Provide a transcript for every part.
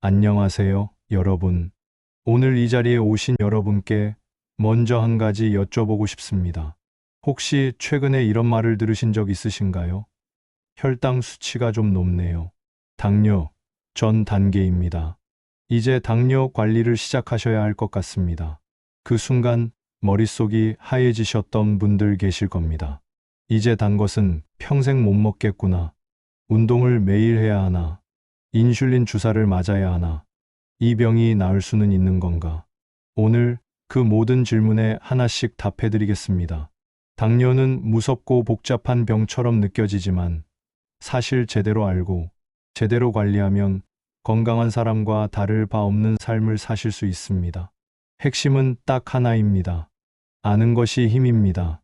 안녕하세요, 여러분. 오늘 이 자리에 오신 여러분께 먼저 한 가지 여쭤보고 싶습니다. 혹시 최근에 이런 말을 들으신 적 있으신가요? 혈당 수치가 좀 높네요. 당뇨 전 단계입니다. 이제 당뇨 관리를 시작하셔야 할 것 같습니다. 그 순간 머릿속이 하얘지셨던 분들 계실 겁니다. 이제 단 것은 평생 못 먹겠구나. 운동을 매일 해야 하나? 인슐린 주사를 맞아야 하나? 이 병이 나을 수는 있는 건가? 오늘 그 모든 질문에 하나씩 답해드리겠습니다. 당뇨는 무섭고 복잡한 병처럼 느껴지지만 사실 제대로 알고 제대로 관리하면 건강한 사람과 다를 바 없는 삶을 사실 수 있습니다. 핵심은 딱 하나입니다. 아는 것이 힘입니다.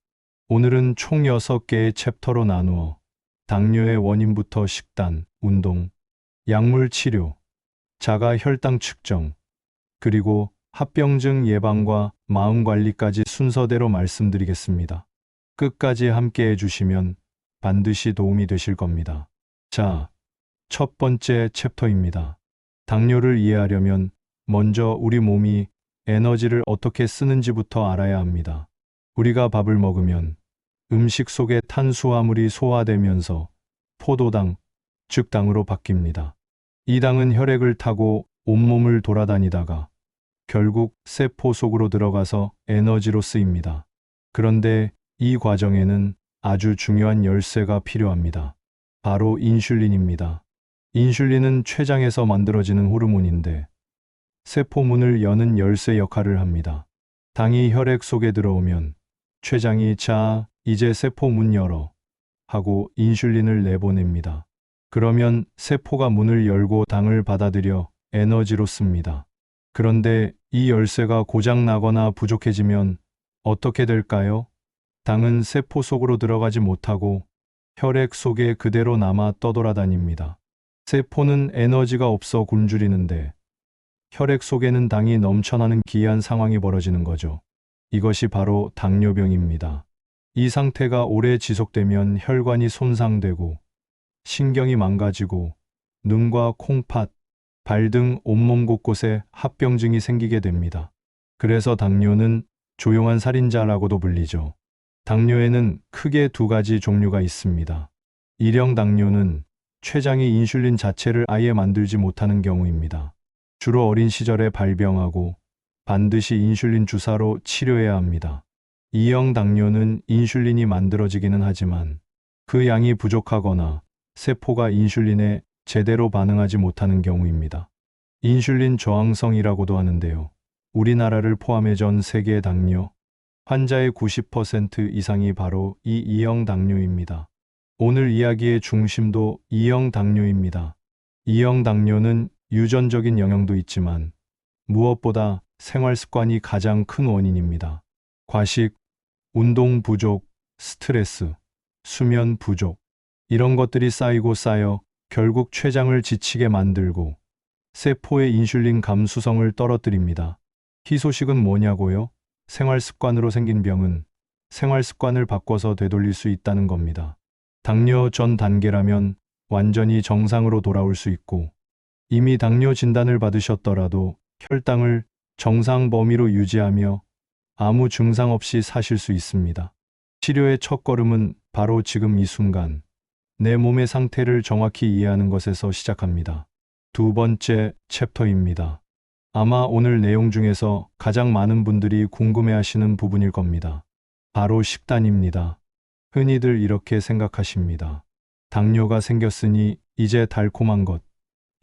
오늘은 총 6개의 챕터로 나누어 당뇨의 원인부터 식단, 운동, 약물 치료, 자가 혈당 측정, 그리고 합병증 예방과 마음 관리까지 순서대로 말씀드리겠습니다. 끝까지 함께 해주시면 반드시 도움이 되실 겁니다. 자, 첫 번째 챕터입니다. 당뇨를 이해하려면 먼저 우리 몸이 에너지를 어떻게 쓰는지부터 알아야 합니다. 우리가 밥을 먹으면 음식 속의 탄수화물이 소화되면서 포도당, 즉 당으로 바뀝니다. 이 당은 혈액을 타고 온몸을 돌아다니다가 결국 세포 속으로 들어가서 에너지로 쓰입니다. 그런데 이 과정에는 아주 중요한 열쇠가 필요합니다. 바로 인슐린입니다. 인슐린은 췌장에서 만들어지는 호르몬인데 세포 문을 여는 열쇠 역할을 합니다. 당이 혈액 속에 들어오면 췌장이 자, 이제 세포 문 열어 하고 인슐린을 내보냅니다. 그러면 세포가 문을 열고 당을 받아들여 에너지로 씁니다. 그런데 이 열쇠가 고장 나거나 부족해지면 어떻게 될까요? 당은 세포 속으로 들어가지 못하고 혈액 속에 그대로 남아 떠돌아다닙니다. 세포는 에너지가 없어 굶주리는데 혈액 속에는 당이 넘쳐나는 기이한 상황이 벌어지는 거죠. 이것이 바로 당뇨병입니다. 이 상태가 오래 지속되면 혈관이 손상되고 신경이 망가지고 눈과 콩팥, 발 등 온몸 곳곳에 합병증이 생기게 됩니다. 그래서 당뇨는 조용한 살인자라고도 불리죠. 당뇨에는 크게 두 가지 종류가 있습니다. 일형 당뇨는 췌장이 인슐린 자체를 아예 만들지 못하는 경우입니다. 주로 어린 시절에 발병하고 반드시 인슐린 주사로 치료해야 합니다. 이형 당뇨는 인슐린이 만들어지기는 하지만 그 양이 부족하거나 세포가 인슐린에 제대로 반응하지 못하는 경우입니다. 인슐린 저항성이라고도 하는데요. 우리나라를 포함해 전 세계 당뇨 환자의 90% 이상이 바로 이 이형 당뇨입니다. 오늘 이야기의 중심도 이형 당뇨입니다. 이형 당뇨는 유전적인 영향도 있지만 무엇보다 생활 습관이 가장 큰 원인입니다. 과식, 운동 부족, 스트레스, 수면 부족, 이런 것들이 쌓이고 쌓여 결국 췌장을 지치게 만들고 세포의 인슐린 감수성을 떨어뜨립니다. 희소식은 뭐냐고요? 생활 습관으로 생긴 병은 생활 습관을 바꿔서 되돌릴 수 있다는 겁니다. 당뇨 전 단계라면 완전히 정상으로 돌아올 수 있고 이미 당뇨 진단을 받으셨더라도 혈당을 정상 범위로 유지하며 아무 증상 없이 사실 수 있습니다. 치료의 첫걸음은 바로 지금 이 순간 내 몸의 상태를 정확히 이해하는 것에서 시작합니다. 두 번째 챕터입니다. 아마 오늘 내용 중에서 가장 많은 분들이 궁금해하시는 부분일 겁니다. 바로 식단입니다. 흔히들 이렇게 생각하십니다. 당뇨가 생겼으니 이제 달콤한 것,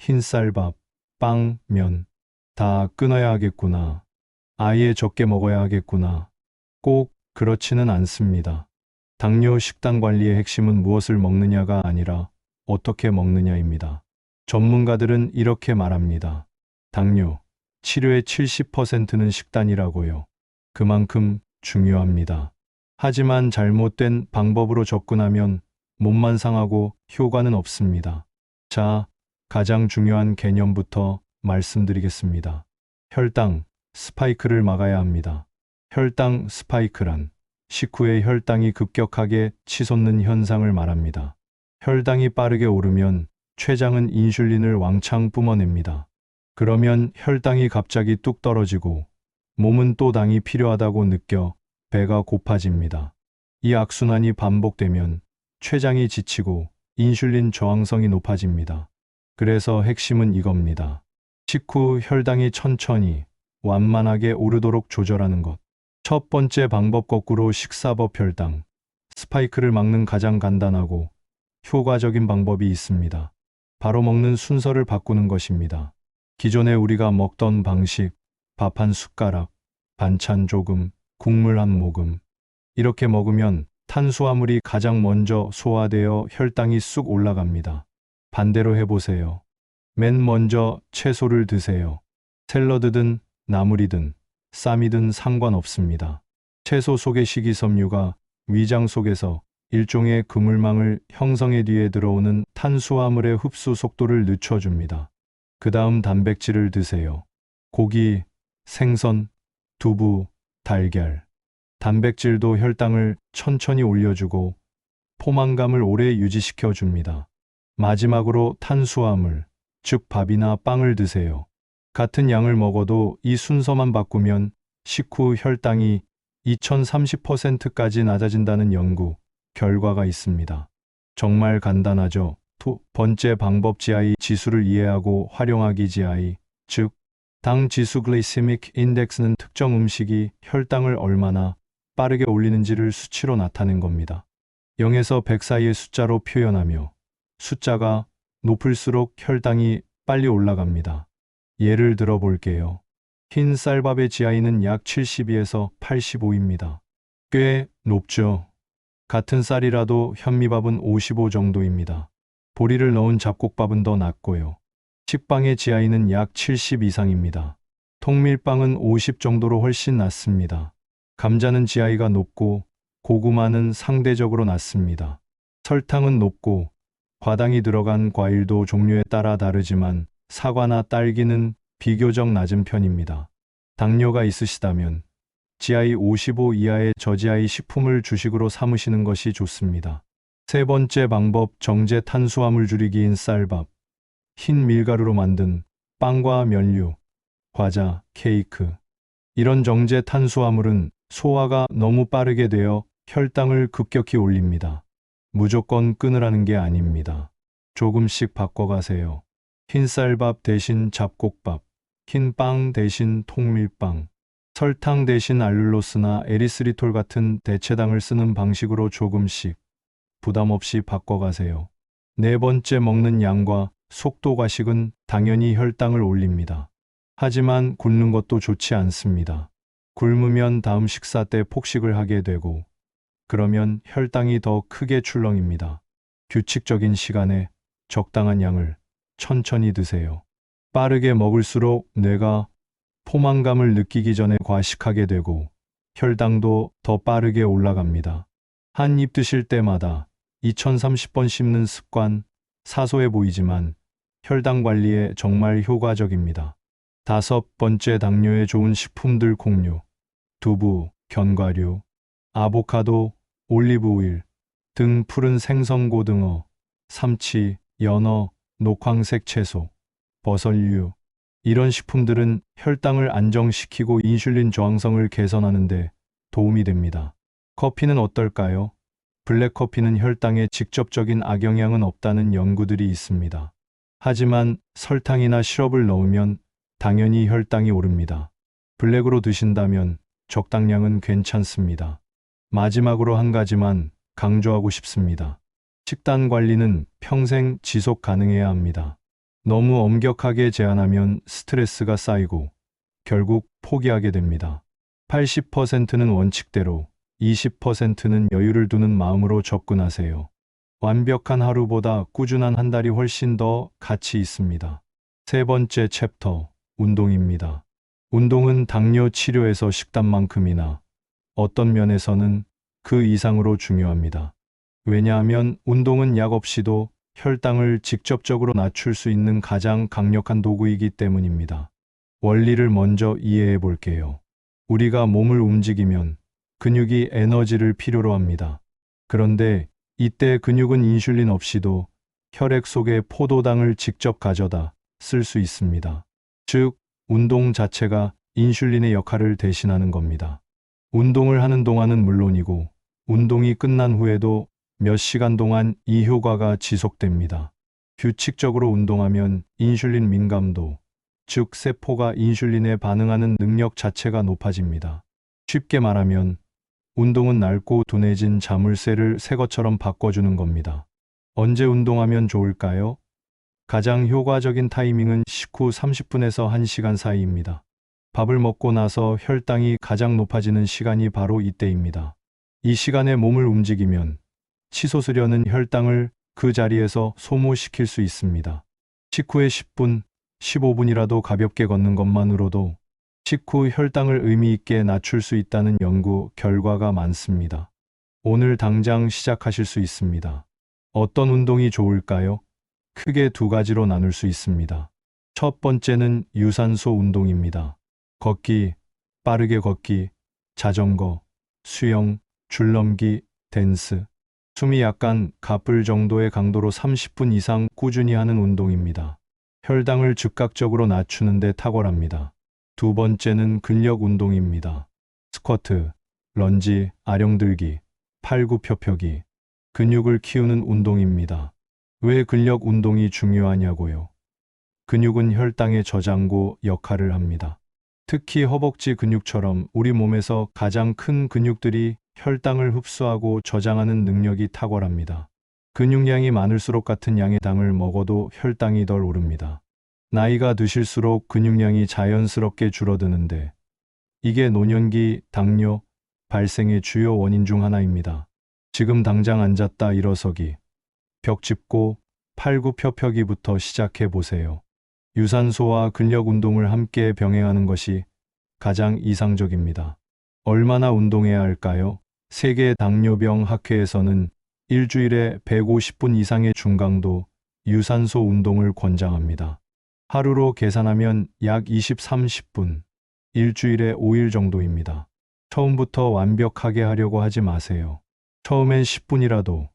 흰쌀밥, 빵, 면, 다 끊어야 하겠구나. 아예 적게 먹어야 하겠구나. 꼭 그렇지는 않습니다. 당뇨 식단 관리의 핵심은 무엇을 먹느냐가 아니라 어떻게 먹느냐입니다. 전문가들은 이렇게 말합니다. 당뇨 치료의 70%는 식단이라고요. 그만큼 중요합니다. 하지만 잘못된 방법으로 접근하면 몸만 상하고 효과는 없습니다. 자, 가장 중요한 개념부터 말씀드리겠습니다. 혈당 스파이크를 막아야 합니다. 혈당 스파이크란 식후에 혈당이 급격하게 치솟는 현상을 말합니다. 혈당이 빠르게 오르면 췌장은 인슐린을 왕창 뿜어냅니다. 그러면 혈당이 갑자기 뚝 떨어지고 몸은 또 당이 필요하다고 느껴 배가 고파집니다. 이 악순환이 반복되면 췌장이 지치고 인슐린 저항성이 높아집니다. 그래서 핵심은 이겁니다. 식후 혈당이 천천히 완만하게 오르도록 조절하는 것. 첫 번째 방법, 거꾸로 식사법 혈당 스파이크를 막는 가장 간단하고 효과적인 방법이 있습니다. 바로 먹는 순서를 바꾸는 것입니다. 기존에 우리가 먹던 방식, 밥 한 숟가락, 반찬 조금, 국물 한 모금. 이렇게 먹으면 탄수화물이 가장 먼저 소화되어 혈당이 쑥 올라갑니다. 반대로 해보세요. 맨 먼저 채소를 드세요. 샐러드든 나물이든 쌈이든 상관없습니다. 채소 속의 식이섬유가 위장 속에서 일종의 그물망을 형성해 뒤에 들어오는 탄수화물의 흡수 속도를 늦춰줍니다. 그 다음 단백질을 드세요. 고기, 생선, 두부, 달걀. 단백질도 혈당을 천천히 올려주고 포만감을 오래 유지시켜 줍니다. 마지막으로 탄수화물, 즉 밥이나 빵을 드세요. 같은 양을 먹어도 이 순서만 바꾸면 식후 혈당이 2030%까지 낮아진다는 연구 결과가 있습니다. 정말 간단하죠? 두 번째 방법, GI 지수를 이해하고 활용하기. GI, 즉 당 지수 글리세믹 인덱스는 특정 음식이 혈당을 얼마나 빠르게 올리는지를 수치로 나타낸 겁니다. 0에서 100 사이의 숫자로 표현하며 숫자가 높을수록 혈당이 빨리 올라갑니다. 예를 들어 볼게요. 흰 쌀밥의 GI는 약 72에서 85입니다. 꽤 높죠? 같은 쌀이라도 현미밥은 55 정도입니다. 보리를 넣은 잡곡밥은 더 낮고요. 식빵의 GI는 약 70 이상입니다. 통밀빵은 50 정도로 훨씬 낮습니다. 감자는 GI가 높고 고구마는 상대적으로 낮습니다. 설탕은 높고 과당이 들어간 과일도 종류에 따라 다르지만 사과나 딸기는 비교적 낮은 편입니다. 당뇨가 있으시다면 GI 55 이하의 저GI 식품을 주식으로 삼으시는 것이 좋습니다. 세 번째 방법, 정제 탄수화물 줄이기인 쌀밥, 흰 밀가루로 만든 빵과 면류, 과자, 케이크. 이런 정제 탄수화물은 소화가 너무 빠르게 되어 혈당을 급격히 올립니다. 무조건 끊으라는 게 아닙니다. 조금씩 바꿔가세요. 흰쌀밥 대신 잡곡밥, 흰빵 대신 통밀빵, 설탕 대신 알룰로스나 에리스리톨 같은 대체당을 쓰는 방식으로 조금씩 부담 없이 바꿔가세요. 네 번째, 먹는 양과 속도. 과식은 당연히 혈당을 올립니다. 하지만 굶는 것도 좋지 않습니다. 굶으면 다음 식사 때 폭식을 하게 되고 그러면 혈당이 더 크게 출렁입니다. 규칙적인 시간에 적당한 양을 천천히 드세요. 빠르게 먹을수록 뇌가 포만감을 느끼기 전에 과식하게 되고 혈당도 더 빠르게 올라갑니다. 한 입 드실 때마다 2030번 씹는 습관, 사소해 보이지만 혈당 관리에 정말 효과적입니다. 다섯 번째, 당뇨에 좋은 식품들. 콩류, 두부, 견과류, 아보카도, 올리브 오일 등 푸른 생선고등어, 삼치, 연어, 녹황색 채소, 버섯류. 이런 식품들은 혈당을 안정시키고 인슐린 저항성을 개선하는 데 도움이 됩니다. 커피는 어떨까요? 블랙커피는 혈당에 직접적인 악영향은 없다는 연구들이 있습니다. 하지만 설탕이나 시럽을 넣으면 당연히 혈당이 오릅니다. 블랙으로 드신다면 적당량은 괜찮습니다. 마지막으로 한 가지만 강조하고 싶습니다. 식단 관리는 평생 지속 가능해야 합니다. 너무 엄격하게 제한하면 스트레스가 쌓이고 결국 포기하게 됩니다. 80%는 원칙대로, 20%는 여유를 두는 마음으로 접근하세요. 완벽한 하루보다 꾸준한 한 달이 훨씬 더 가치 있습니다. 세 번째 챕터, 운동입니다. 운동은 당뇨 치료에서 식단만큼이나 어떤 면에서는 그 이상으로 중요합니다. 왜냐하면 운동은 약 없이도 혈당을 직접적으로 낮출 수 있는 가장 강력한 도구이기 때문입니다. 원리를 먼저 이해해 볼게요. 우리가 몸을 움직이면 근육이 에너지를 필요로 합니다. 그런데 이때 근육은 인슐린 없이도 혈액 속에 포도당을 직접 가져다 쓸 수 있습니다. 즉, 운동 자체가 인슐린의 역할을 대신하는 겁니다. 운동을 하는 동안은 물론이고, 운동이 끝난 후에도 몇 시간 동안 이 효과가 지속됩니다. 규칙적으로 운동하면 인슐린 민감도, 즉 세포가 인슐린에 반응하는 능력 자체가 높아집니다. 쉽게 말하면 운동은 낡고 둔해진 자물쇠를 새 것처럼 바꿔주는 겁니다. 언제 운동하면 좋을까요? 가장 효과적인 타이밍은 식후 30분에서 1시간 사이입니다. 밥을 먹고 나서 혈당이 가장 높아지는 시간이 바로 이때입니다. 이 시간에 몸을 움직이면 치솟으려는 혈당을 그 자리에서 소모시킬 수 있습니다. 식후에 10분, 15분이라도 가볍게 걷는 것만으로도 식후 혈당을 의미 있게 낮출 수 있다는 연구 결과가 많습니다. 오늘 당장 시작하실 수 있습니다. 어떤 운동이 좋을까요? 크게 두 가지로 나눌 수 있습니다. 첫 번째는 유산소 운동입니다. 걷기, 빠르게 걷기, 자전거, 수영, 줄넘기, 댄스. 숨이 약간 가쁠 정도의 강도로 30분 이상 꾸준히 하는 운동입니다. 혈당을 즉각적으로 낮추는 데 탁월합니다. 두 번째는 근력 운동입니다. 스쿼트, 런지, 아령들기, 팔굽혀펴기. 근육을 키우는 운동입니다. 왜 근력 운동이 중요하냐고요? 근육은 혈당의 저장고 역할을 합니다. 특히 허벅지 근육처럼 우리 몸에서 가장 큰 근육들이 혈당을 흡수하고 저장하는 능력이 탁월합니다. 근육량이 많을수록 같은 양의 당을 먹어도 혈당이 덜 오릅니다. 나이가 드실수록 근육량이 자연스럽게 줄어드는데, 이게 노년기 당뇨 발생의 주요 원인 중 하나입니다. 지금 당장 앉았다 일어서기, 벽 짚고 팔굽혀펴기부터 시작해 보세요. 유산소와 근력 운동을 함께 병행하는 것이 가장 이상적입니다. 얼마나 운동해야 할까요? 세계 당뇨병 학회에서는 일주일에 150분 이상의 중강도 유산소 운동을 권장합니다. 하루로 계산하면 약 20-30분, 일주일에 5일 정도입니다. 처음부터 완벽하게 하려고 하지 마세요. 처음엔 10분이라도,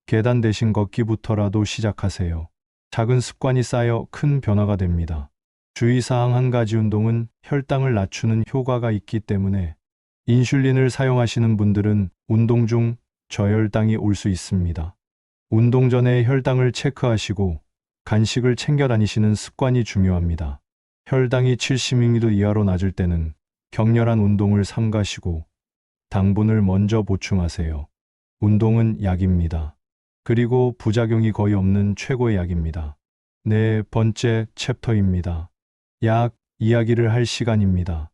계단 대신 걷기부터라도 시작하세요. 작은 습관이 쌓여 큰 변화가 됩니다. 주의사항 한 가지, 운동은 혈당을 낮추는 효과가 있기 때문에 인슐린을 사용하시는 분들은 운동 중 저혈당이 올 수 있습니다. 운동 전에 혈당을 체크하시고 간식을 챙겨 다니시는 습관이 중요합니다. 혈당이 70ml 이하로 낮을 때는 격렬한 운동을 삼가시고 당분을 먼저 보충하세요. 운동은 약입니다. 그리고 부작용이 거의 없는 최고의 약입니다. 네 번째 챕터입니다. 약 이야기를 할 시간입니다.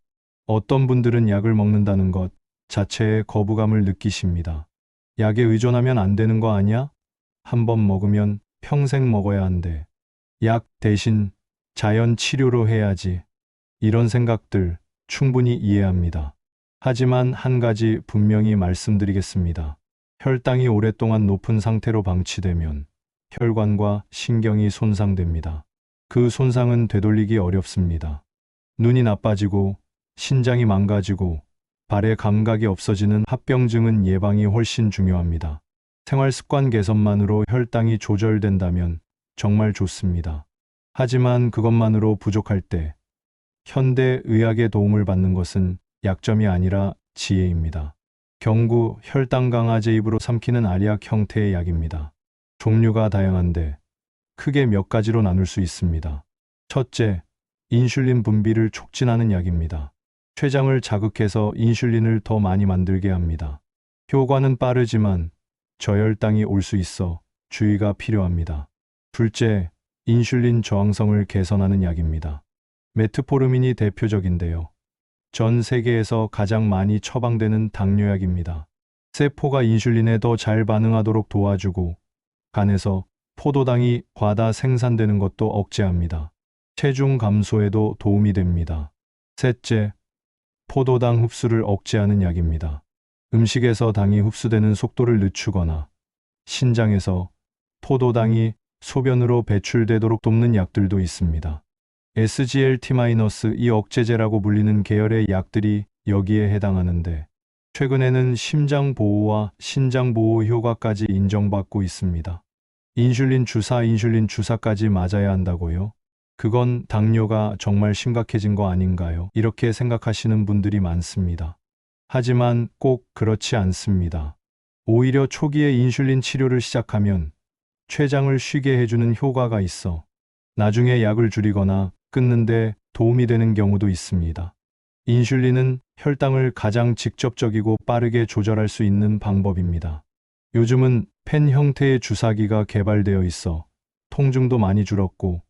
어떤 분들은 약을 먹는다는 것 자체에 거부감을 느끼십니다. 약에 의존하면 안 되는 거 아니야? 한번 먹으면 평생 먹어야 한대. 약 대신 자연 치료로 해야지. 이런 생각들 충분히 이해합니다. 하지만 한 가지 분명히 말씀드리겠습니다. 혈당이 오랫동안 높은 상태로 방치되면 혈관과 신경이 손상됩니다. 그 손상은 되돌리기 어렵습니다. 눈이 나빠지고 신장이 망가지고 발의 감각이 없어지는 합병증은 예방이 훨씬 중요합니다. 생활 습관 개선만으로 혈당이 조절된다면 정말 좋습니다. 하지만 그것만으로 부족할 때 현대 의학의 도움을 받는 것은 약점이 아니라 지혜입니다. 경구 혈당 강화제 입으로 삼키는 알약 형태의 약입니다. 종류가 다양한데 크게 몇 가지로 나눌 수 있습니다. 첫째, 인슐린 분비를 촉진하는 약입니다. 췌장을 자극해서 인슐린을 더 많이 만들게 합니다. 효과는 빠르지만 저혈당이 올 수 있어 주의가 필요합니다. 둘째, 인슐린 저항성을 개선하는 약입니다. 메트포르민이 대표적인데요. 전 세계에서 가장 많이 처방되는 당뇨약입니다. 세포가 인슐린에 더 잘 반응하도록 도와주고 간에서 포도당이 과다 생산되는 것도 억제합니다. 체중 감소에도 도움이 됩니다. 셋째, 포도당 흡수를 억제하는 약입니다. 음식에서 당이 흡수되는 속도를 늦추거나 신장에서 포도당이 소변으로 배출되도록 돕는 약들도 있습니다. SGLT-2 억제제라고 불리는 계열의 약들이 여기에 해당하는데, 최근에는 심장 보호와 신장 보호 효과까지 인정받고 있습니다. 인슐린 주사까지 맞아야 한다고요? 그건 당뇨가 정말 심각해진 거 아닌가요? 이렇게 생각하시는 분들이 많습니다. 하지만 꼭 그렇지 않습니다. 오히려 초기에 인슐린 치료를 시작하면 췌장을 쉬게 해주는 효과가 있어 나중에 약을 줄이거나 끊는데 도움이 되는 경우도 있습니다. 인슐린은 혈당을 가장 직접적이고 빠르게 조절할 수 있는 방법입니다. 요즘은 펜 형태의 주사기가 개발되어 있어 통증도 많이 줄었고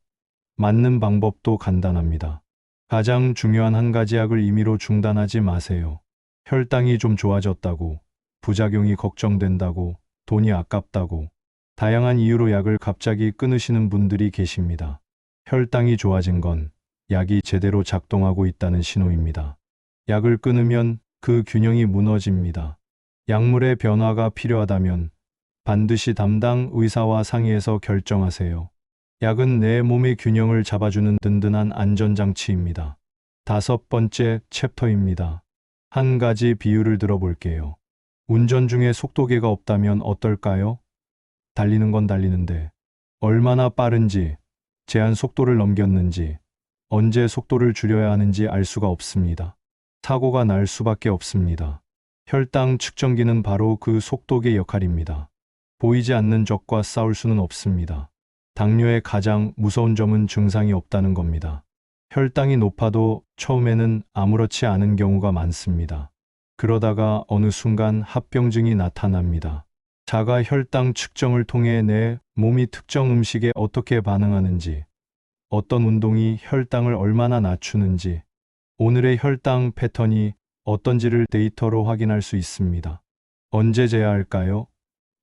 맞는 방법도 간단합니다. 가장 중요한 한 가지, 약을 임의로 중단하지 마세요. 혈당이 좀 좋아졌다고, 부작용이 걱정된다고, 돈이 아깝다고, 다양한 이유로 약을 갑자기 끊으시는 분들이 계십니다. 혈당이 좋아진 건 약이 제대로 작동하고 있다는 신호입니다. 약을 끊으면 그 균형이 무너집니다. 약물의 변화가 필요하다면 반드시 담당 의사와 상의해서 결정하세요. 약은 내 몸의 균형을 잡아주는 든든한 안전장치입니다. 5번째 챕터입니다. 한 가지 비유를 들어볼게요. 운전 중에 속도계가 없다면 어떨까요? 달리는 건 달리는데 얼마나 빠른지, 제한 속도를 넘겼는지, 언제 속도를 줄여야 하는지 알 수가 없습니다. 사고가 날 수밖에 없습니다. 혈당 측정기는 바로 그 속도계 역할입니다. 보이지 않는 적과 싸울 수는 없습니다. 당뇨의 가장 무서운 점은 증상이 없다는 겁니다. 혈당이 높아도 처음에는 아무렇지 않은 경우가 많습니다. 그러다가 어느 순간 합병증이 나타납니다. 자가 혈당 측정을 통해 내 몸이 특정 음식에 어떻게 반응하는지, 어떤 운동이 혈당을 얼마나 낮추는지, 오늘의 혈당 패턴이 어떤지를 데이터로 확인할 수 있습니다. 언제 재야 할까요?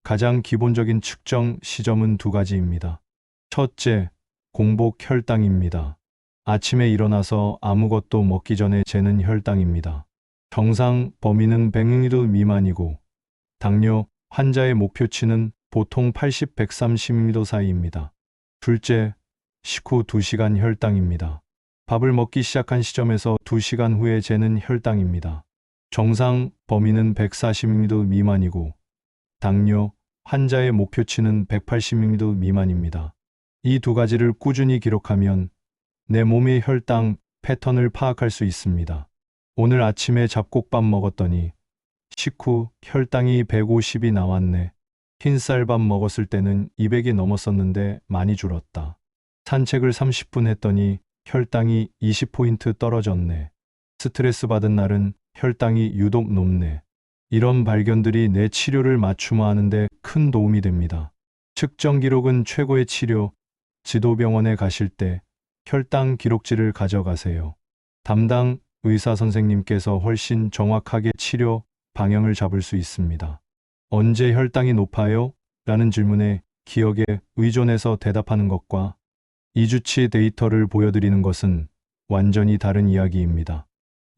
가장 기본적인 측정 시점은 2가지입니다. 첫째, 공복 혈당입니다. 아침에 일어나서 아무것도 먹기 전에 재는 혈당입니다. 정상 범위는 100ml 미만이고 당뇨 환자의 목표치는 보통 80-130ml 사이입니다. 둘째, 식후 2시간 혈당입니다. 밥을 먹기 시작한 시점에서 2시간 후에 재는 혈당입니다. 정상 범위는 140ml 미만이고 당뇨 환자의 목표치는 180ml 미만입니다. 이 2가지를 꾸준히 기록하면 내 몸의 혈당 패턴을 파악할 수 있습니다. 오늘 아침에 잡곡밥 먹었더니 식후 혈당이 150이 나왔네. 흰쌀밥 먹었을 때는 200이 넘었었는데 많이 줄었다. 산책을 30분 했더니 혈당이 20포인트 떨어졌네. 스트레스 받은 날은 혈당이 유독 높네. 이런 발견들이 내 치료를 맞춤화하는 데 큰 도움이 됩니다. 측정 기록은 최고의 치료. 지도병원에 가실 때 혈당 기록지를 가져가세요. 담당 의사 선생님께서 훨씬 정확하게 치료 방향을 잡을 수 있습니다. 언제 혈당이 높아요? 라는 질문에 기억에 의존해서 대답하는 것과 2주치 데이터를 보여드리는 것은 완전히 다른 이야기입니다.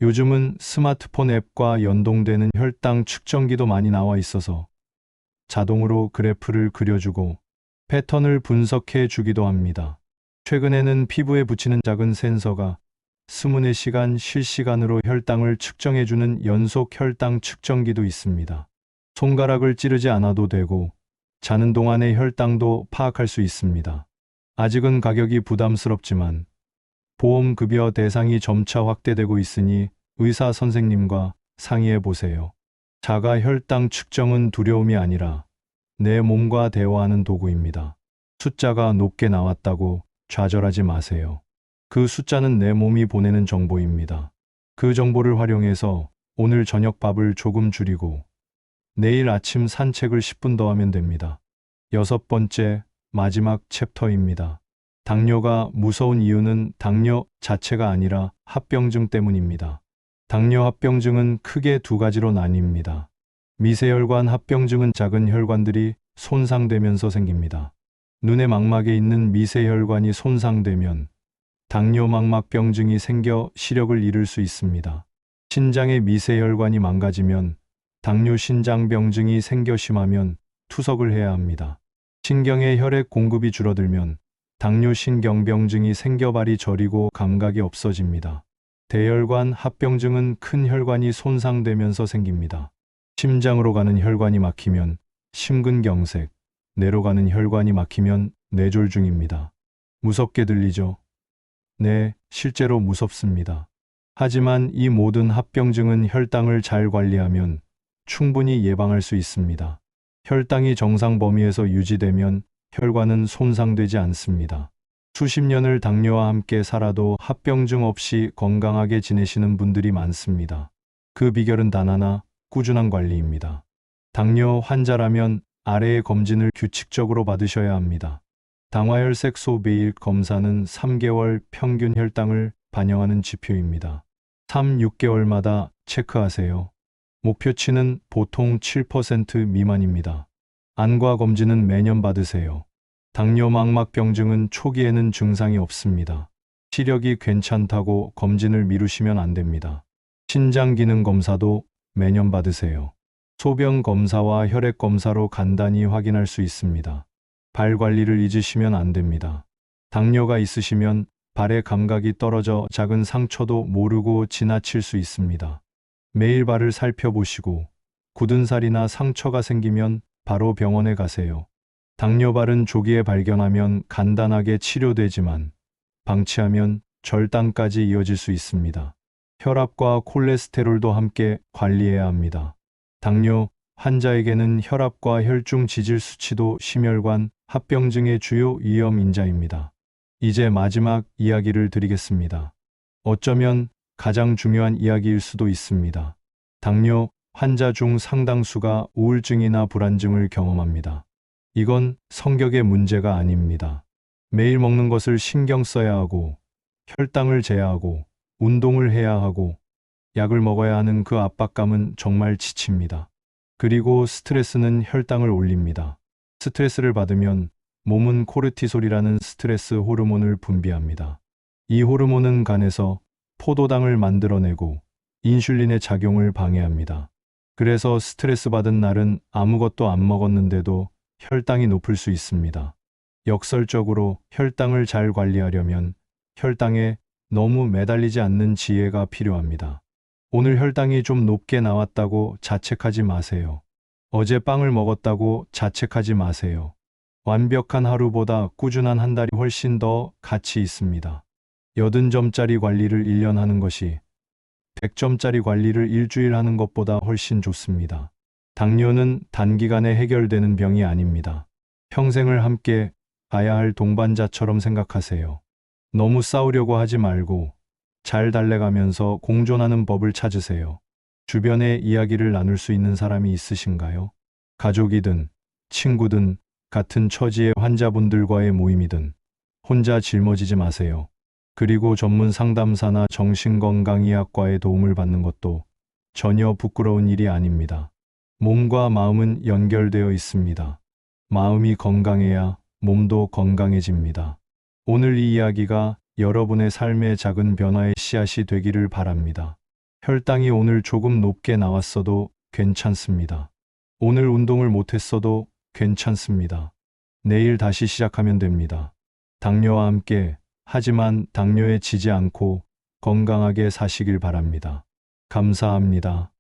요즘은 스마트폰 앱과 연동되는 혈당 측정기도 많이 나와 있어서 자동으로 그래프를 그려주고 패턴을 분석해 주기도 합니다. 최근에는 피부에 붙이는 작은 센서가 24시간 실시간으로 혈당을 측정해주는 연속 혈당 측정기도 있습니다. 손가락을 찌르지 않아도 되고 자는 동안의 혈당도 파악할 수 있습니다. 아직은 가격이 부담스럽지만 보험급여 대상이 점차 확대되고 있으니 의사 선생님과 상의해 보세요. 자가 혈당 측정은 두려움이 아니라 내 몸과 대화하는 도구입니다. 숫자가 높게 나왔다고 좌절하지 마세요. 그 숫자는 내 몸이 보내는 정보입니다. 그 정보를 활용해서 오늘 저녁 밥을 조금 줄이고 내일 아침 산책을 10분 더 하면 됩니다. 6번째, 마지막 챕터입니다. 당뇨가 무서운 이유는 당뇨 자체가 아니라 합병증 때문입니다. 당뇨 합병증은 크게 2가지로 나뉩니다. 미세혈관 합병증은 작은 혈관들이 손상되면서 생깁니다. 눈의 망막에 있는 미세혈관이 손상되면 당뇨망막병증이 생겨 시력을 잃을 수 있습니다. 신장의 미세혈관이 망가지면 당뇨신장병증이 생겨 심하면 투석을 해야 합니다. 신경의 혈액 공급이 줄어들면 당뇨신경병증이 생겨 발이 저리고 감각이 없어집니다. 대혈관 합병증은 큰 혈관이 손상되면서 생깁니다. 심장으로 가는 혈관이 막히면 심근경색, 뇌로 가는 혈관이 막히면 뇌졸중입니다. 무섭게 들리죠? 네, 실제로 무섭습니다. 하지만 이 모든 합병증은 혈당을 잘 관리하면 충분히 예방할 수 있습니다. 혈당이 정상 범위에서 유지되면 혈관은 손상되지 않습니다. 수십 년을 당뇨와 함께 살아도 합병증 없이 건강하게 지내시는 분들이 많습니다. 그 비결은 단 하나, 꾸준한 관리입니다. 당뇨 환자라면 아래의 검진을 규칙적으로 받으셔야 합니다. 당화혈색소 매일 검사는 3개월 평균 혈당을 반영하는 지표입니다. 6개월마다 체크하세요. 목표치는 보통 7% 미만입니다. 안과 검진은 매년 받으세요. 당뇨 망막병증은 초기에는 증상이 없습니다. 시력이 괜찮다고 검진을 미루시면 안 됩니다. 신장 기능 검사도 매년 받으세요. 소변 검사와 혈액 검사로 간단히 확인할 수 있습니다. 발 관리를 잊으시면 안 됩니다. 당뇨가 있으시면 발의 감각이 떨어져 작은 상처도 모르고 지나칠 수 있습니다. 매일 발을 살펴보시고 굳은 살이나 상처가 생기면 바로 병원에 가세요. 당뇨발은 조기에 발견하면 간단하게 치료되지만 방치하면 절단까지 이어질 수 있습니다. 혈압과 콜레스테롤도 함께 관리해야 합니다. 당뇨 환자에게는 혈압과 혈중 지질 수치도 심혈관 합병증의 주요 위험 인자입니다. 이제 마지막 이야기를 드리겠습니다. 어쩌면 가장 중요한 이야기일 수도 있습니다. 당뇨 환자 중 상당수가 우울증이나 불안증을 경험합니다. 이건 성격의 문제가 아닙니다. 매일 먹는 것을 신경 써야 하고, 혈당을 재야하고, 운동을 해야 하고, 약을 먹어야 하는 그 압박감은 정말 지칩니다. 그리고 스트레스는 혈당을 올립니다. 스트레스를 받으면 몸은 코르티솔이라는 스트레스 호르몬을 분비합니다. 이 호르몬은 간에서 포도당을 만들어내고 인슐린의 작용을 방해합니다. 그래서 스트레스 받은 날은 아무것도 안 먹었는데도 혈당이 높을 수 있습니다. 역설적으로 혈당을 잘 관리하려면 혈당에 너무 매달리지 않는 지혜가 필요합니다. 오늘 혈당이 좀 높게 나왔다고 자책하지 마세요. 어제 빵을 먹었다고 자책하지 마세요. 완벽한 하루보다 꾸준한 한 달이 훨씬 더 가치 있습니다. 80점짜리 관리를 1년 하는 것이 100점짜리 관리를 일주일 하는 것보다 훨씬 좋습니다. 당뇨는 단기간에 해결되는 병이 아닙니다. 평생을 함께 가야 할 동반자처럼 생각하세요. 너무 싸우려고 하지 말고 잘 달래가면서 공존하는 법을 찾으세요. 주변에 이야기를 나눌 수 있는 사람이 있으신가요? 가족이든 친구든 같은 처지의 환자분들과의 모임이든 혼자 짊어지지 마세요. 그리고 전문 상담사나 정신건강의학과의 도움을 받는 것도 전혀 부끄러운 일이 아닙니다. 몸과 마음은 연결되어 있습니다. 마음이 건강해야 몸도 건강해집니다. 오늘 이 이야기가 여러분의 삶의 작은 변화의 씨앗이 되기를 바랍니다. 혈당이 오늘 조금 높게 나왔어도 괜찮습니다. 오늘 운동을 못했어도 괜찮습니다. 내일 다시 시작하면 됩니다. 당뇨와 함께, 하지만 당뇨에 지지 않고 건강하게 사시길 바랍니다. 감사합니다.